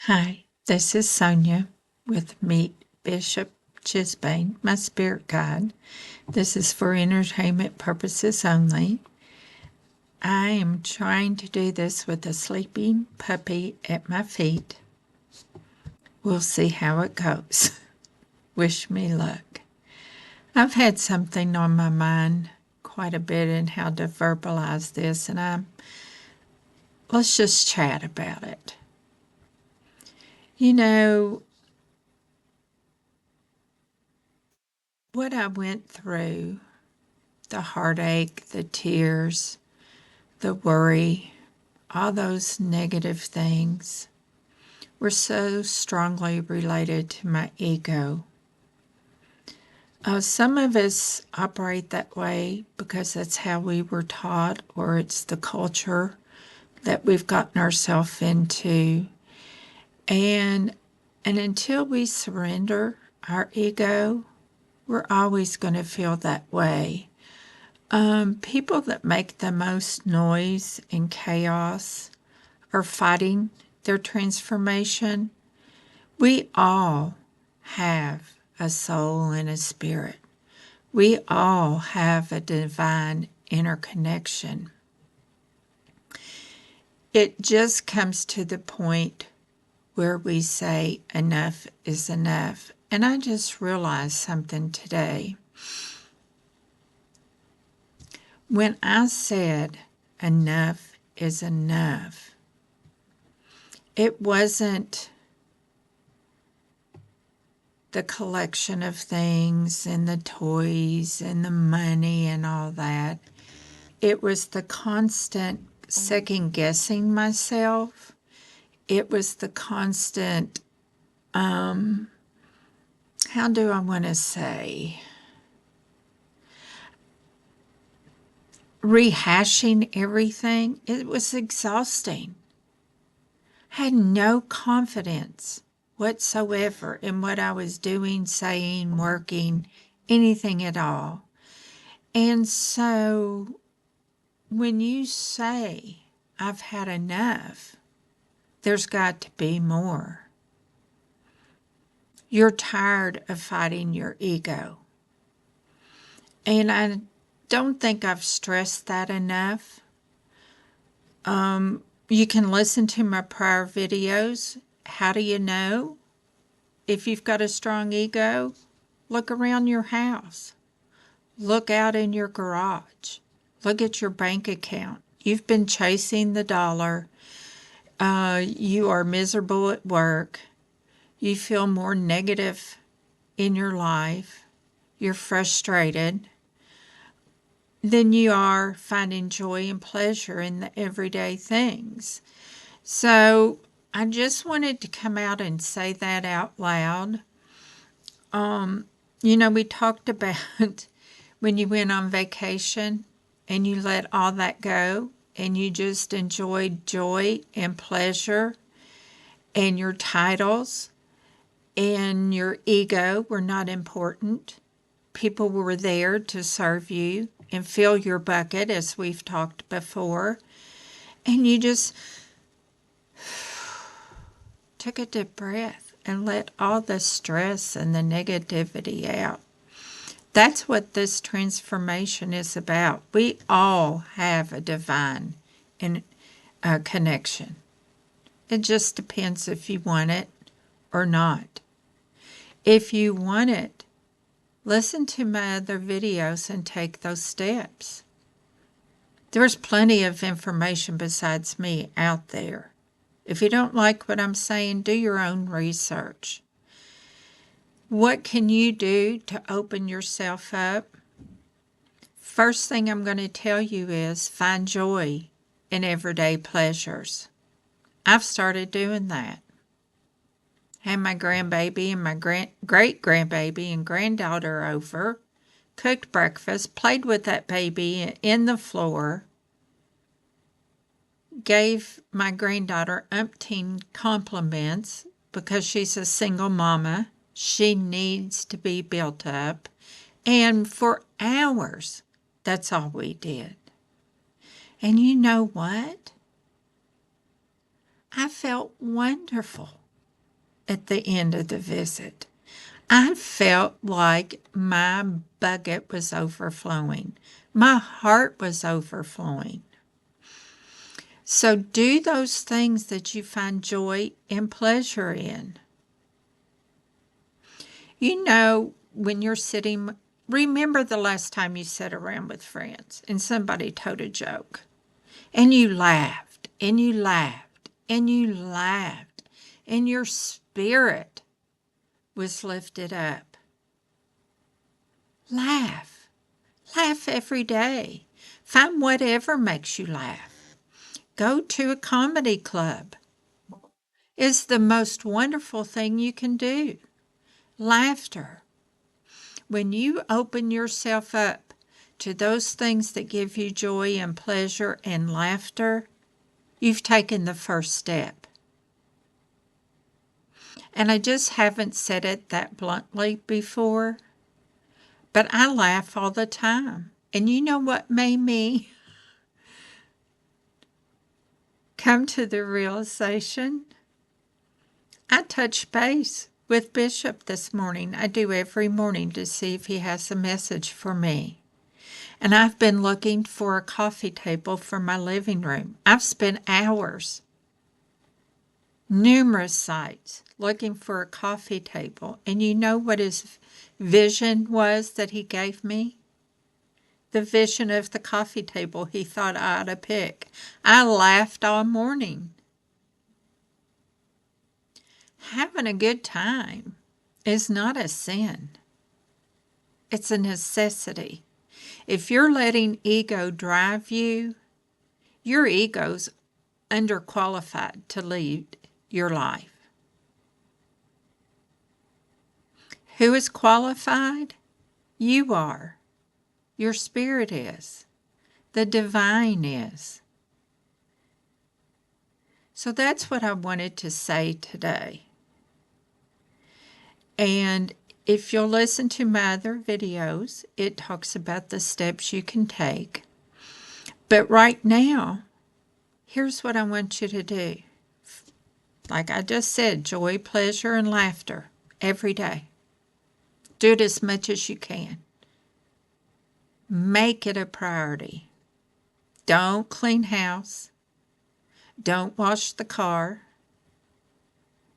Hi, this is Sonia with Meet Bishop Chisbane, my spirit guide. This is for entertainment purposes only. I am trying to do this with a sleeping puppy at my feet. We'll see how it goes. Wish me luck. I've had something on my mind quite a bit in how to verbalize this, and let's just chat about it. You know, what I went through, the heartache, the tears, the worry, all those negative things were so strongly related to my ego. Some of us operate that way because that's how we were taught, or it's the culture that we've gotten ourselves into. And until we surrender our ego, we're always going to feel that way. People that make the most noise and chaos are fighting their transformation. We all have a soul and a spirit. We all have a divine interconnection. It just comes to the point where we say enough is enough. And I just realized something today. When I said enough is enough, it wasn't the collection of things and the toys and the money and all that. It was the constant second guessing myself. It was the constant, how do I want to say, rehashing everything. It was exhausting. I had no confidence whatsoever in what I was doing, saying, working, anything at all. And so when you say, I've had enough, there's got to be more. You're tired of fighting your ego. And I don't think I've stressed that enough. You can listen to my prior videos. How do you know if you've got a strong ego? Look around your house. Look out in your garage. Look at your bank account. You've been chasing the dollar. You are miserable at work. You feel more negative in your life. You're frustrated. Then you are finding joy and pleasure in the everyday things. So I just wanted to come out and say that out loud. We talked about when you went on vacation and you let all that go and you just enjoyed joy and pleasure, and your titles and your ego were not important. People were there to serve you and fill your bucket, as we've talked before. And you just took a deep breath and let all the stress and the negativity out. That's what this transformation is about. We all have a divine connection. It just depends if you want it or not. If you want it, listen to my other videos and take those steps. There's plenty of information besides me out there. If you don't like what I'm saying, do your own research. What can you do to open yourself up? First thing I'm going to tell you is find joy in everyday pleasures. I've started doing that. Had my grandbaby and my great-grandbaby and granddaughter over, cooked breakfast, played with that baby in the floor, gave my granddaughter umpteen compliments because she's a single mama. She needs to be built up. And for hours, that's all we did. And you know what? I felt wonderful. at the end of the visit. I felt like my bucket was overflowing. My heart was overflowing. So do those things that you find joy and pleasure in. You know, when you're sitting, remember the last time you sat around with friends and somebody told a joke and you laughed and you laughed and you laughed and your spirit was lifted up. Laugh. Laugh every day. Find whatever makes you laugh. Go to a comedy club. It's the most wonderful thing you can do. Laughter. When you open yourself up to those things that give you joy and pleasure and laughter, you've taken the first step. And I just haven't said it that bluntly before, but I laugh all the time. And you know what made me come to the realization? I touched base with Bishop this morning. I do every morning to see if he has a message for me. And I've been looking for a coffee table for my living room. I've spent hours, numerous sites, looking for a coffee table. And you know what his vision was that he gave me? The vision of the coffee table he thought I ought to pick. I laughed all morning. Having a good time is not a sin. It's a necessity. If you're letting ego drive you, your ego's underqualified to lead your life. Who is qualified? You are. Your spirit is. The divine is. So that's what I wanted to say today. And if you'll listen to my other videos, it talks about the steps you can take. But right now, here's what I want you to do. Like I just said, joy, pleasure, and laughter every day. Do it as much as you can. Make it a priority. Don't clean house. Don't wash the car.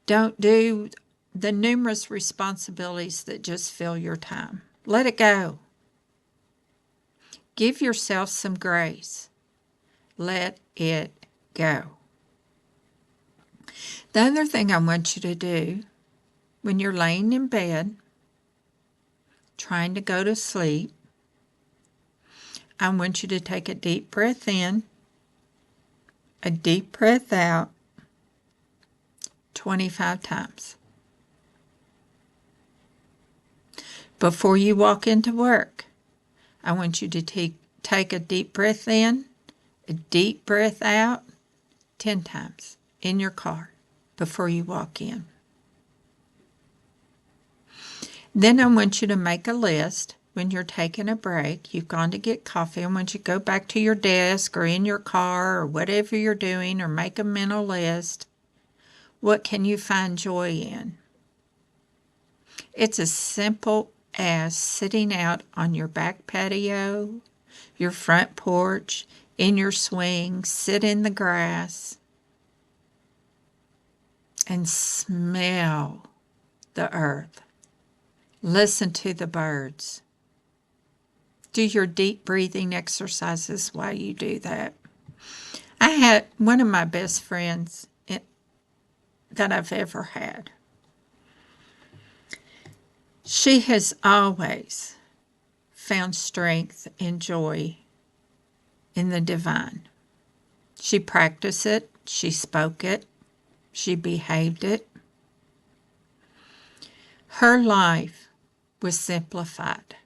Don't do the numerous responsibilities that just fill your time. Let it go. Give yourself some grace. Let it go. The other thing I want you to do when you're laying in bed, trying to go to sleep, I want you to take a deep breath in, a deep breath out, 25 times. Before you walk into work, I want you to take a deep breath in, a deep breath out, 10 times in your car before you walk in. Then I want you to make a list. When you're taking a break, you've gone to get coffee. I want you to go back to your desk or in your car or whatever you're doing, or make a mental list. What can you find joy in? It's as simple as sitting out on your back patio, your front porch, in your swing, sit in the grass, and smell the earth. Listen to the birds. Do your deep breathing exercises while you do that. I had one of my best friends that I've ever had. She has always found strength and joy in the divine. She practiced it, she spoke it, she behaved it. Her life was simplified.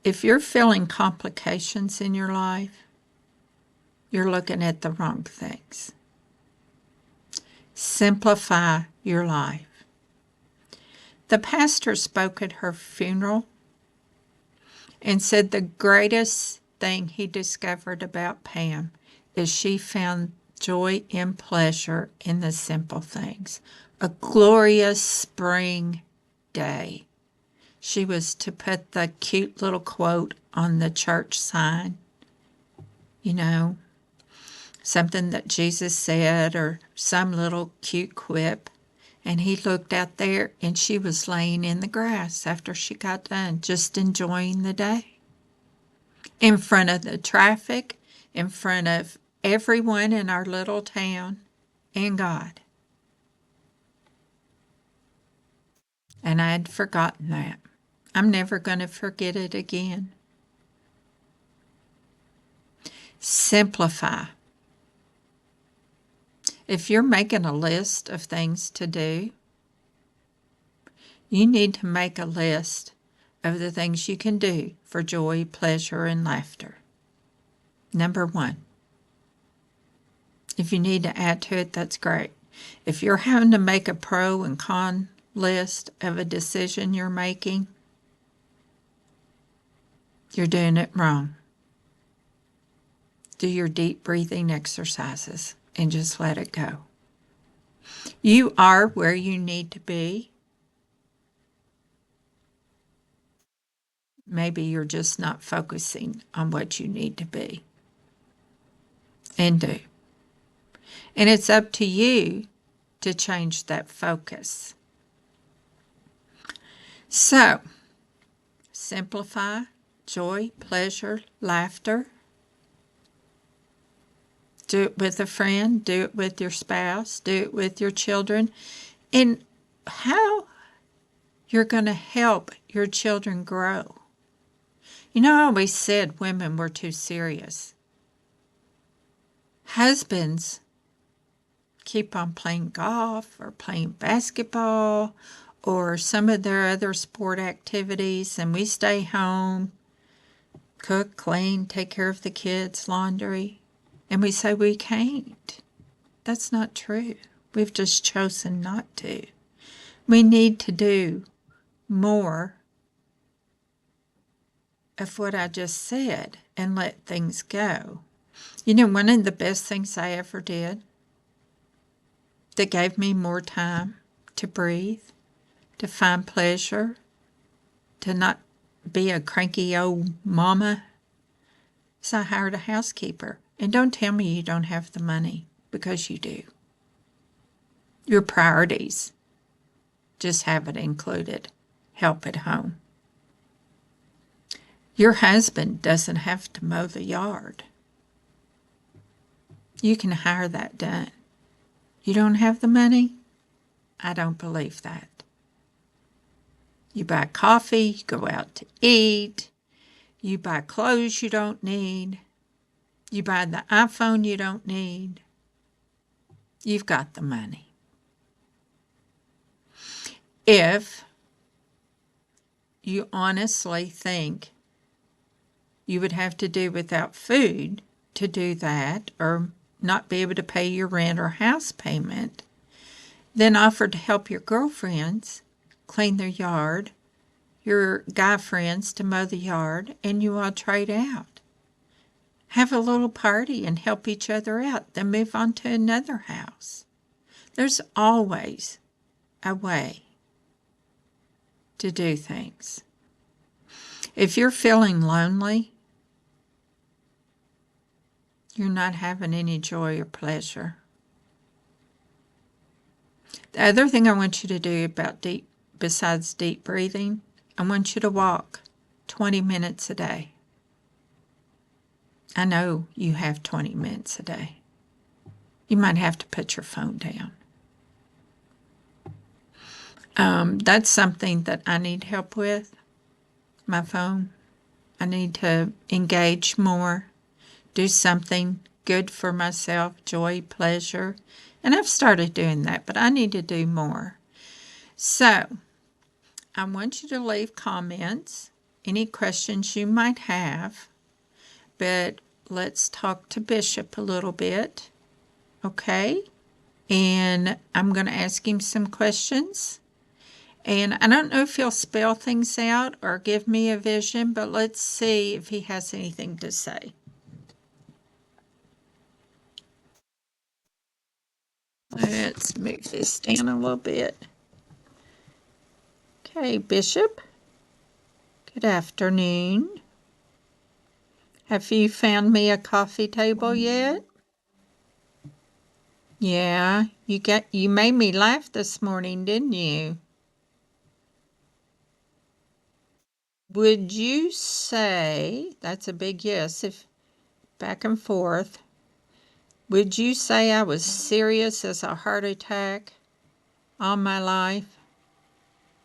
If you're feeling complications in your life, you're looking at the wrong things. Simplify your life. The pastor spoke at her funeral and said the greatest thing he discovered about Pam is she found joy and pleasure in the simple things. A glorious spring day. She was to put the cute little quote on the church sign, something that Jesus said or some little cute quip. And he looked out there and she was laying in the grass after she got done, just enjoying the day. In front of the traffic, in front of everyone in our little town, and God. And I had forgotten that. I'm never going to forget it again. Simplify. If you're making a list of things to do, you need to make a list of the things you can do for joy, pleasure, and laughter. Number 1. If you need to add to it, that's great. If you're having to make a pro and con list of a decision you're making, you're doing it wrong. Do your deep breathing exercises and just let it go. You are where you need to be. Maybe you're just not focusing on what you need to be and do. And it's up to you to change that focus. So, simplify, joy, pleasure, laughter. Do it with a friend, do it with your spouse, do it with your children. And how you're going to help your children grow. I always said women were too serious. Husbands keep on playing golf or playing basketball or some of their other sport activities, and we stay home, cook, clean, take care of the kids, laundry, and we say we can't. That's not true. We've just chosen not to. We need to do more of what I just said and let things go. One of the best things I ever did that gave me more time to breathe, to find pleasure, to not be a cranky old mama, is I hired a housekeeper. And don't tell me you don't have the money, because you do. Your priorities. Just have it included. Help at home. Your husband doesn't have to mow the yard. You can hire that done. You don't have the money? I don't believe that. You buy coffee, you go out to eat, you buy clothes you don't need, you buy the iPhone you don't need. You've got the money. If you honestly think you would have to do without food to do that, or not be able to pay your rent or house payment, then offer to help your girlfriends clean their yard, your guy friends to mow the yard, and you all trade out. Have a little party and help each other out, then move on to another house. There's always a way to do things. If you're feeling lonely, you're not having any joy or pleasure. The other thing I want you to do besides deep breathing, I want you to walk 20 minutes a day. I know you have 20 minutes a day. You might have to put your phone down. That's something that I need help with, my phone. I need to engage more, do something good for myself, joy, pleasure. And I've started doing that, but I need to do more. So, I want you to leave comments, any questions you might have, but let's talk to Bishop a little bit, okay? And I'm going to ask him some questions. And I don't know if he'll spell things out or give me a vision, but let's see if he has anything to say. Let's move this down a little bit. Okay, Bishop. Good afternoon. Have you found me a coffee table yet? Yeah, you made me laugh this morning, didn't you? Would you say, that's a big yes, if back and forth, would you say I was serious as a heart attack all my life?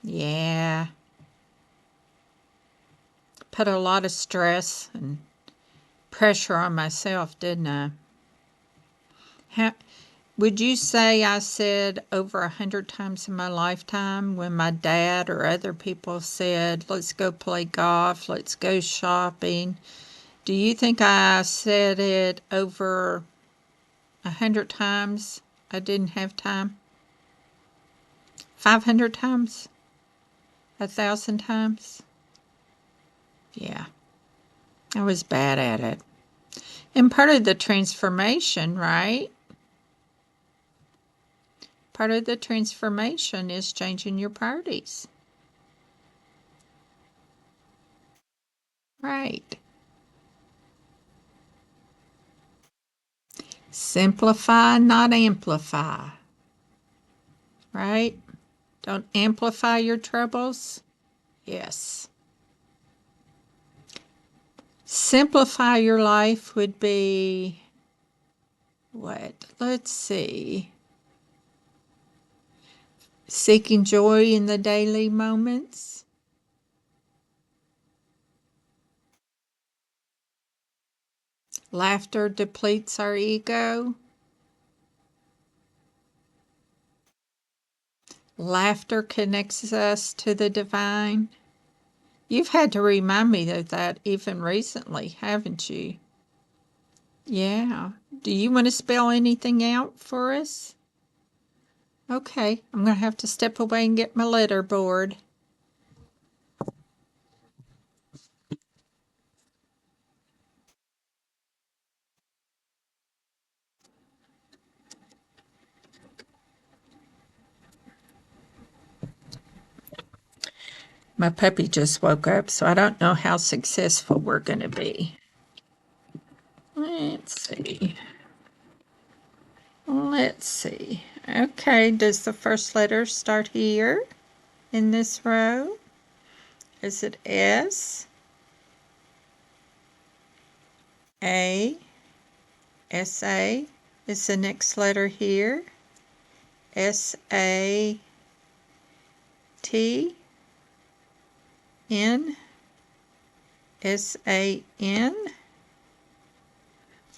Yeah. Put a lot of stress and pressure on myself, didn't I? Would you say I said over 100 times in my lifetime when my dad or other people said, let's go play golf, let's go shopping? Do you think I said it over 100 times I didn't have time? 500 times? 1,000 times? Yeah, I was bad at it. And part of the transformation, right? Part of the transformation is changing your priorities. Right. Simplify, not amplify. Right? Don't amplify your troubles. Yes. Simplify your life would be what? Let's see. Seeking joy in the daily moments. Laughter depletes our ego. Laughter connects us to the divine. You've had to remind me of that even recently, haven't you? Yeah. Do you want to spell anything out for us? Okay, I'm going to have to step away and get my letter board. My puppy just woke up, so I don't know how successful we're going to be. Let's see. Let's see. Okay, does the first letter start here in this row? Is it S? A? S-A? Is the next letter here? S-A-T? N? S-A-N?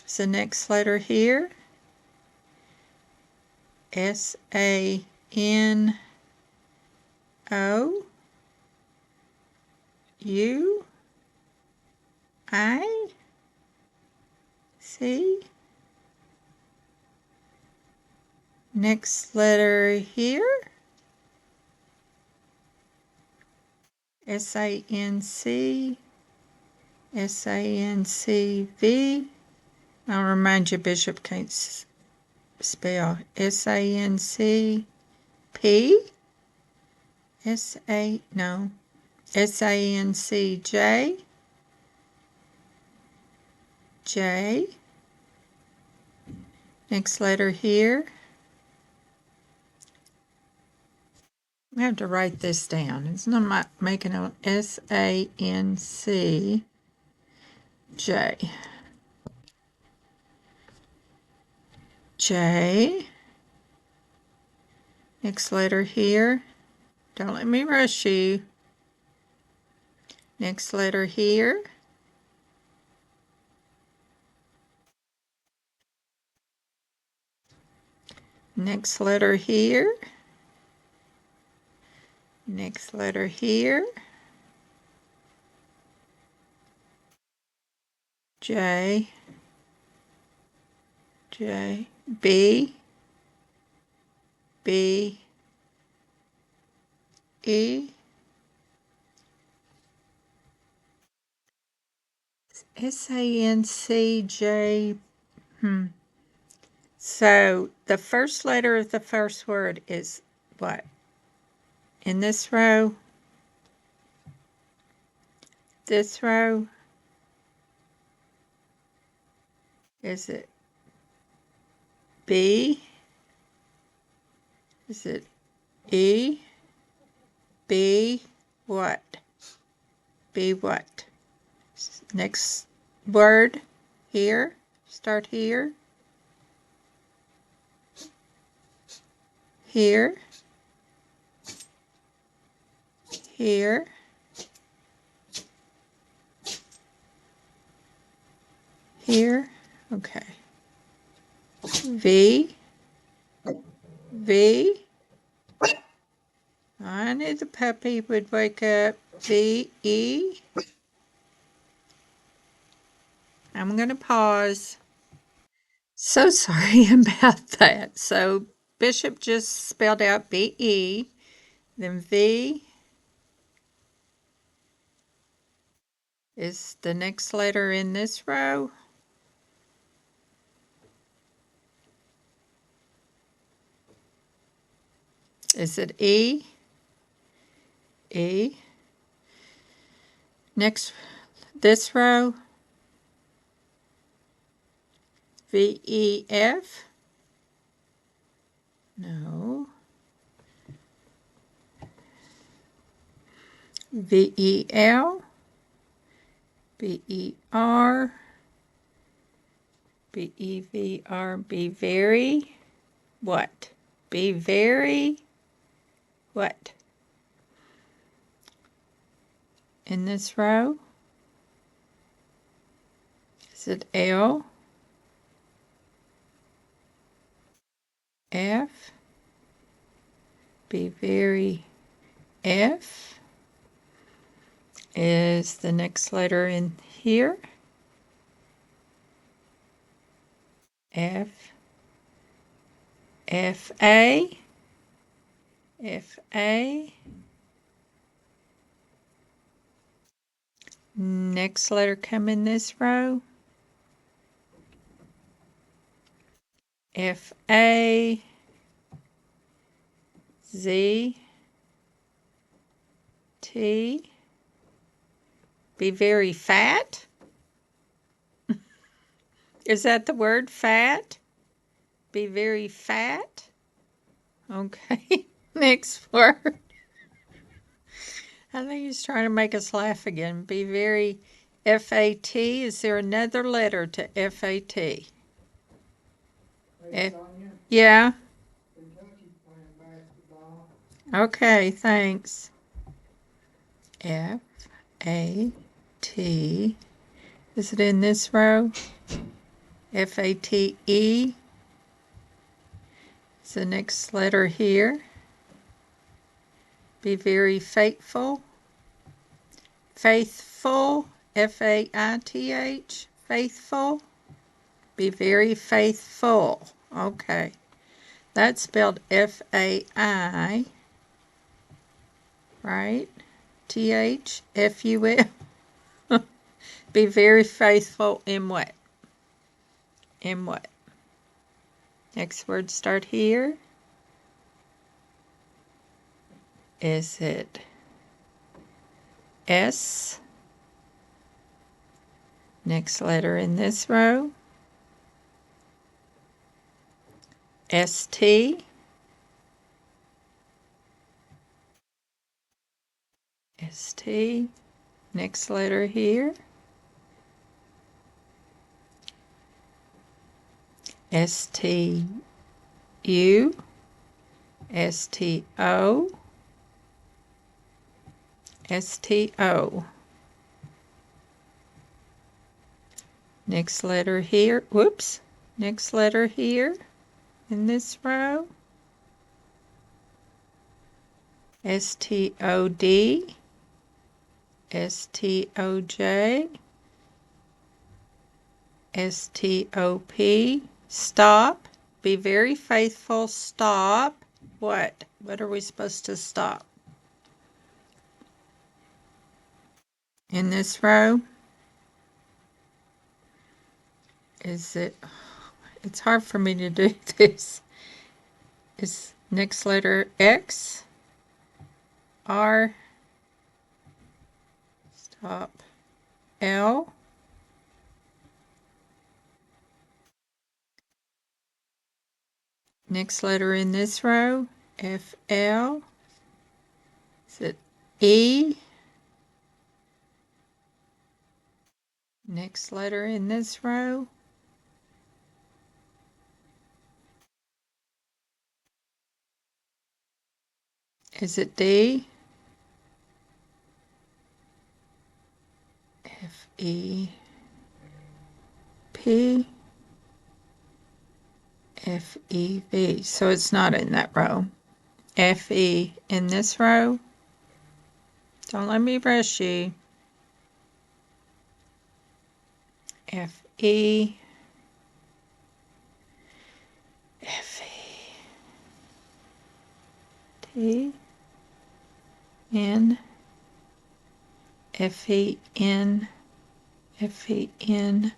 Is the next letter here? S-A-N-O? U? I? C? Next letter here? S-A-N-C? S-A-N-C-V? I'll remind you, Bishop can't spell. S-A-N-C-P? No. S-A-N-C-J? J? Next letter here. I have to write this down. It's not making a S-A-N-C-J. J. Next letter here. Don't let me rush you. Next letter here. Next letter here. Next letter here. J. J. B. B. E. S-A-N-C-J. So the first letter of the first word is what? In this row, is it B? Is it E? B what? B what? Next word here. Start here. Here. Here. Here. Okay. V. V. I knew the puppy would wake up. V. E. I'm going to pause. So sorry about that. So Bishop just spelled out B-E, then V is the next letter in this row. Is it E? E. Next, this row, V-E-F. No. V-E-L. B-E-R. B-E-V-R. Be very. What? Be very. What? In this row? Is it L? F? Be very. F is the next letter in here. F. F-A. F-A. Next letter come in this row. F-A. Z. T. Be very fat. Is that the word, fat? Be very fat. Okay. Next word. I think he's trying to make us laugh again. Be very F-A-T. Is there another letter to F-A-T? Yeah. Okay, thanks. F-A-T. Is it in this row? F-A-T-E. Is the next letter here. Be very faithful. Faithful. F-A-I-T-H. Faithful. Be very faithful. Okay. That's spelled F-A-I. Right? T-H. F-U-L. Be very faithful in what? In what? Next word start here. Is it S? Next letter in this row. S-T. S-T. Next letter here. S-T-U. S-T-O. S-T-O. Next letter here. Whoops. Next letter here in this row. S-T-O-D. S-T-O-J. S-T-O-P. Stop. Be very faithful. Stop. What? What are we supposed to stop? In this row? Is it It's hard for me to do this. Is next letter X, R, stop, L, next letter in this row, FL, is it E, next letter in this row, is it D, F, E, P, F, E, V. So it's not in that row. F, E in this row. Don't let me rush you. F, E, F, E, T, N, F, E, N, F, E, N.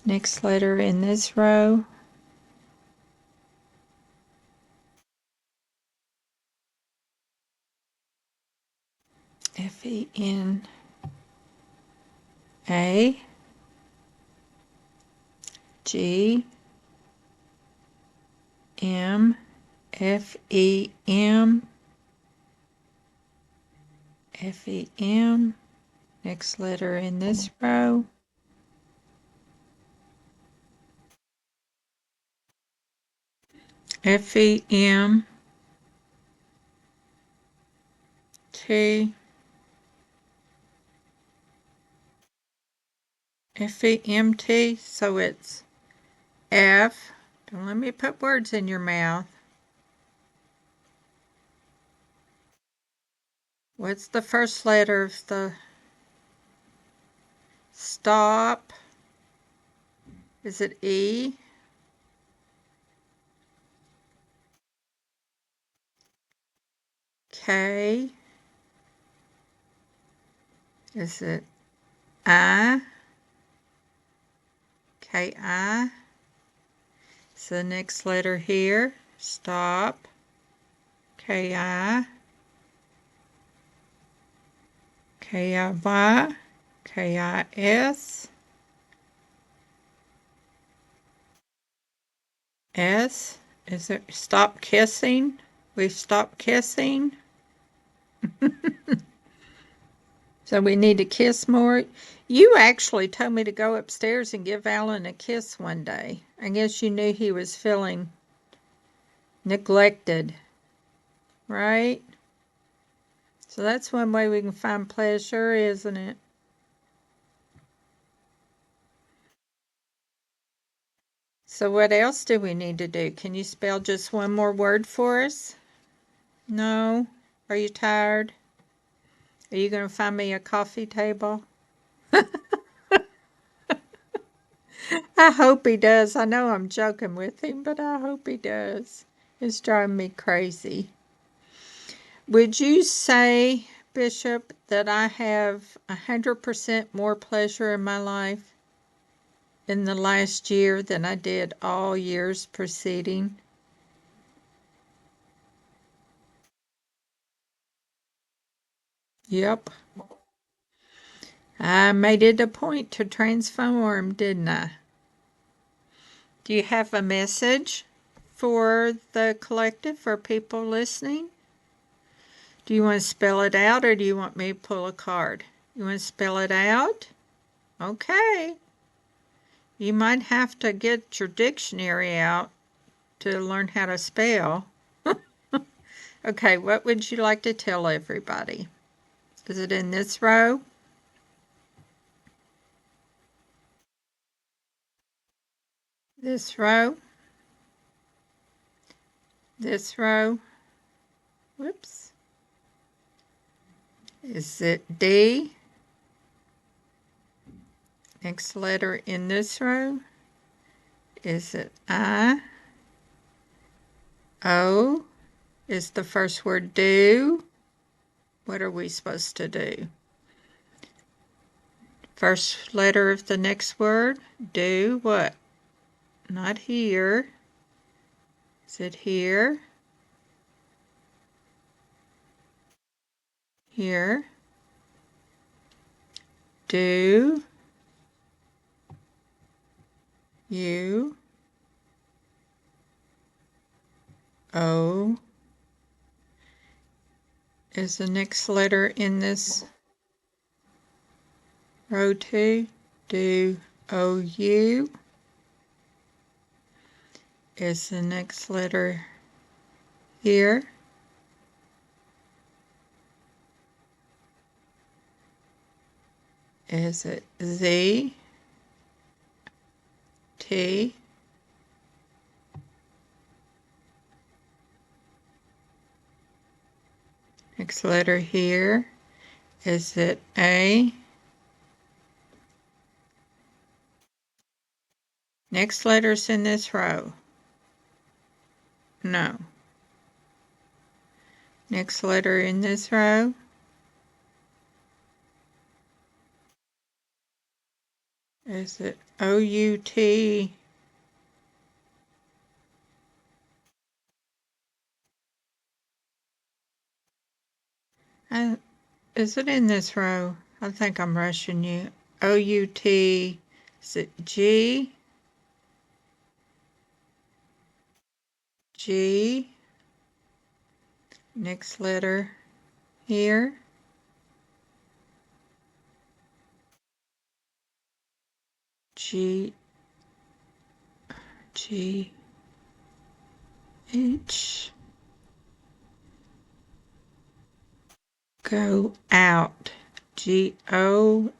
Next letter in this row, F, E, N, A, G, M, F, E, M, F, E, M. Next letter in this row, F, E, M, T, F, E, M, T. So it's F. Don't let me put words in your mouth. What's the first letter of the stop? Is it E? K? Is it I? K-I? So the next letter here, stop. K-I. K-I-Y. K-I-S. S. Is it stop kissing? We've stopped kissing. So we need to kiss more. You actually told me to go upstairs and give Alan a kiss one day. I guess you knew he was feeling neglected, right? So that's one way we can find pleasure, isn't it? So what else do we need to do? Can you spell just one more word for us? No? Are you tired? Are you going to find me a coffee table? I hope he does. I know I'm joking with him, but I hope he does. It's driving me crazy. Would you say, Bishop, that I have 100% more pleasure in my life in the last year than I did all years preceding? Yep. I made it a point to transform, didn't I? Do you have a message for the collective, for people listening? Do you want to spell it out or do you want me to pull a card? You want to spell it out? Okay. You might have to get your dictionary out to learn how to spell. Okay, what would you like to tell everybody? Is it in this row? This row? This row? Whoops. Is it D? Next letter in this row? Is it I? O? Is the first word do? What are we supposed to do? First letter of the next word. Do what? Not here. Is it here? Here. Do. You. O. Is the next letter in this row 2? Do. O. U. Is the next letter here? Is it Z? T? Next letter here. Is it A? Next letters in this row. No. Next letter in this row. Is it O-U-T? Is it in this row? I think I'm rushing you. O-U-T. Is it G? G. Next letter here. G. G. H. Go out. G-O.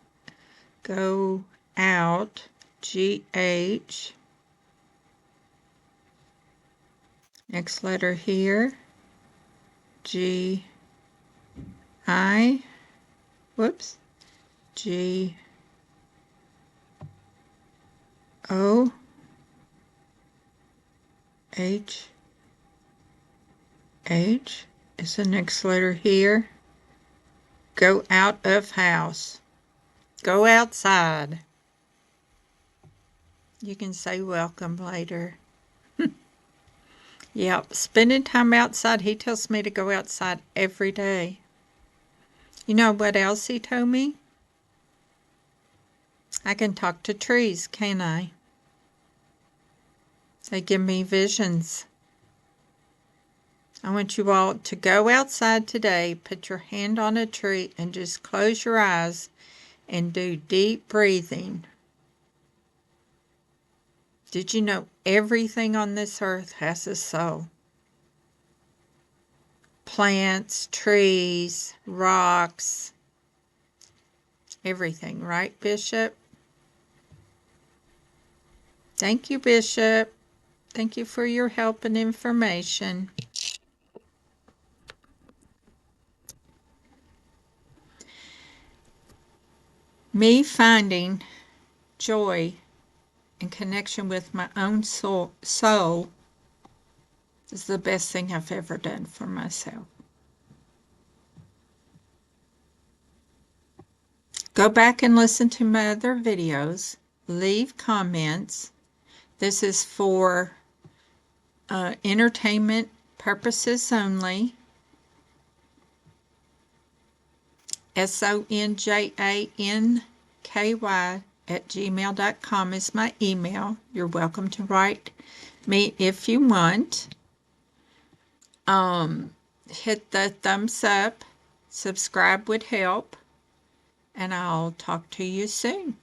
Go out. G-H. Next letter here. G. I. Whoops. G. O. H. H is the next letter here. Go out of house. Go outside. You can say welcome later. Yep, spending time outside. He tells me to go outside every day. You know what else he told me? I can talk to trees, can't I? They give me visions. I want you all to go outside today, put your hand on a tree, and just close your eyes and do deep breathing. Did you know everything on this earth has a soul? Plants, trees, rocks, everything, right, Bishop? Thank you, Bishop. Thank you for your help and information. Me finding joy and connection with my own soul is the best thing I've ever done for myself. Go back and listen to my other videos. Leave comments. This is for entertainment purposes only. sonjanky@gmail.com is my email. You're welcome to write me if you want. Hit the thumbs up. Subscribe would help. And I'll talk to you soon.